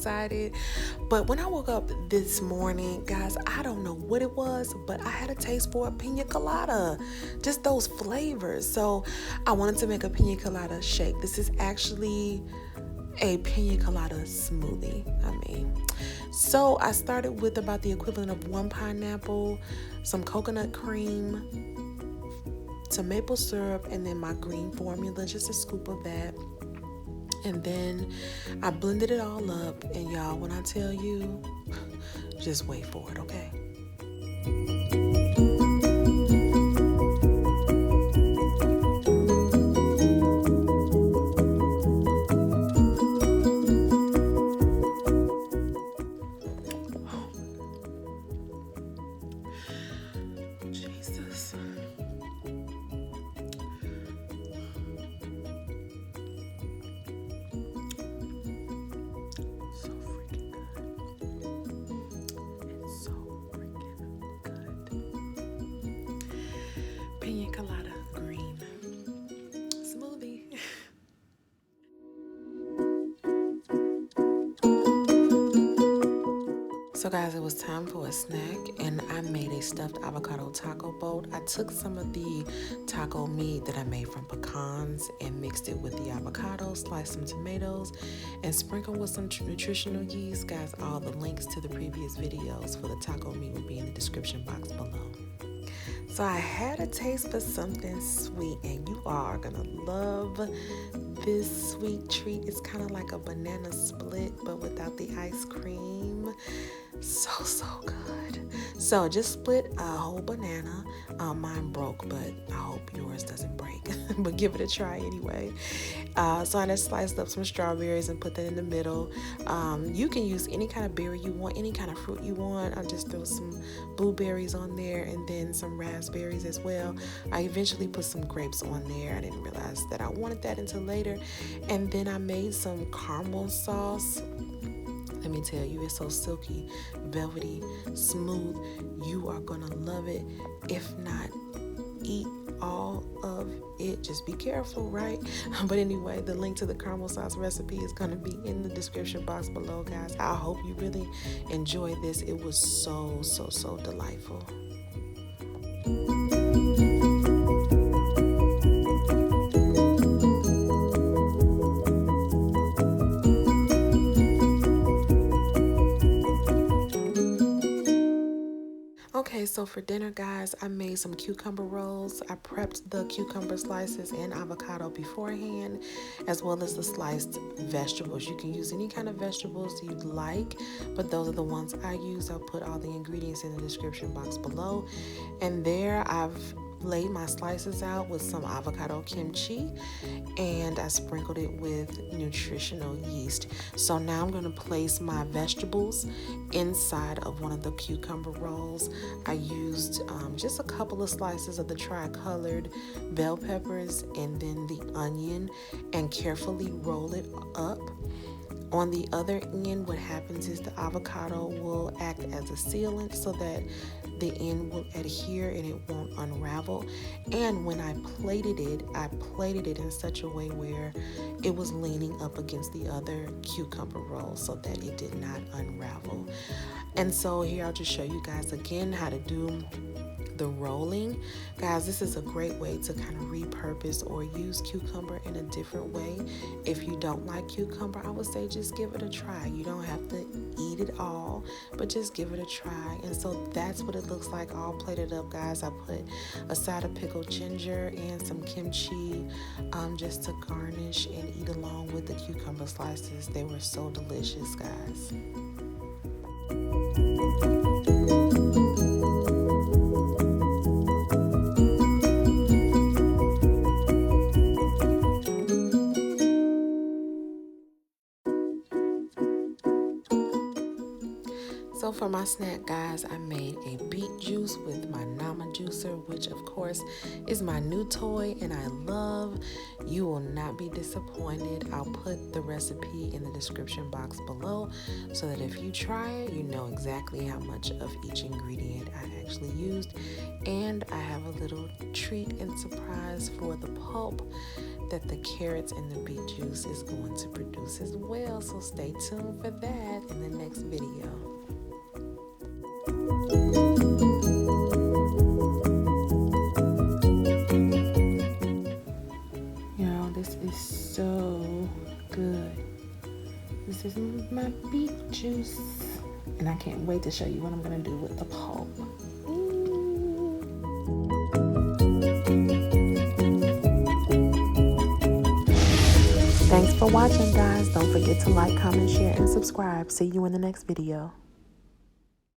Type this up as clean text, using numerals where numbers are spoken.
excited. But when I woke up this morning, guys, I don't know what it was, but I had a taste for a pina colada. Just those flavors. So I wanted to make a pina colada shake. This is actually a pina colada smoothie. So I started with about the equivalent of 1 pineapple, some coconut cream, some maple syrup, and then my green formula, just a scoop of that. And then I blended it all up, and y'all, when I tell you, just wait for it, okay? Jesus. So freaking good. It's so freaking good. Pina colada green smoothie. So guys, it was time for a snack, and I made a stuffed avocado taco boat. I took some of the taco meat that I made from pecans and mixed it with the avocado, sliced some tomatoes, and sprinkled with some nutritional yeast. Guys, all the links to the previous videos for the taco meat will be in the description box below. So I had a taste for something sweet, and you are gonna love this sweet treat. It's kind of like a banana split, but without the ice cream. So good. So just split a whole banana. Mine broke, but I hope yours doesn't break. But give it a try anyway. So I just sliced up some strawberries and put that in the middle. You can use any kind of berry you want, any kind of fruit you want. I just threw some blueberries on there and then some raspberries as well. I eventually put some grapes on there. I didn't realize that I wanted that until later. And then I made some caramel sauce. Let me tell you, it's so silky, velvety, smooth. You are gonna love it. If not, eat all of it. Just be careful, right? But anyway, the link to the caramel sauce recipe is gonna be in the description box below, guys. I hope you really enjoy this. It was so delightful. Okay, so for dinner, guys, I made some cucumber rolls. I prepped the cucumber slices and avocado beforehand, as well as the sliced vegetables. You can use any kind of vegetables you'd like, but those are the ones I use. I'll put all the ingredients in the description box below. And there I've laid my slices out with some avocado kimchi, and I sprinkled it with nutritional yeast. So now I'm going to place my vegetables inside of one of the cucumber rolls. I used just a couple of slices of the tri-colored bell peppers and then the onion, and carefully roll it up. On the other end, what happens is the avocado will act as a sealant so that the end will adhere and it won't unravel. And when I plated it in such a way where it was leaning up against the other cucumber roll so that it did not unravel. And so here I'll just show you guys again how to do the rolling. Guys, this is a great way to kind of repurpose or use cucumber in a different way. If you don't like cucumber, I would say just give it a try. You don't have to eat it all, but just give it a try. And so that's what it looks like all plated up, guys. I put a side of pickled ginger and some kimchi just to garnish and eat along with the cucumber slices. They were so delicious, guys. So for my snack, guys, I made a beet juice with my Nama juicer, which of course is my new toy and I love. You will not be disappointed. I'll put the recipe in the description box below so that if you try it, you know exactly how much of each ingredient I actually used. And I have a little treat and surprise for the pulp that the carrots and the beet juice is going to produce as well. So stay tuned for that in the next video. Y'all, this is so good. This is my beet juice. And I can't wait to show you what I'm going to do with the pulp. Thanks for watching, guys. Don't forget to like, comment, share, and subscribe. See you in the next video.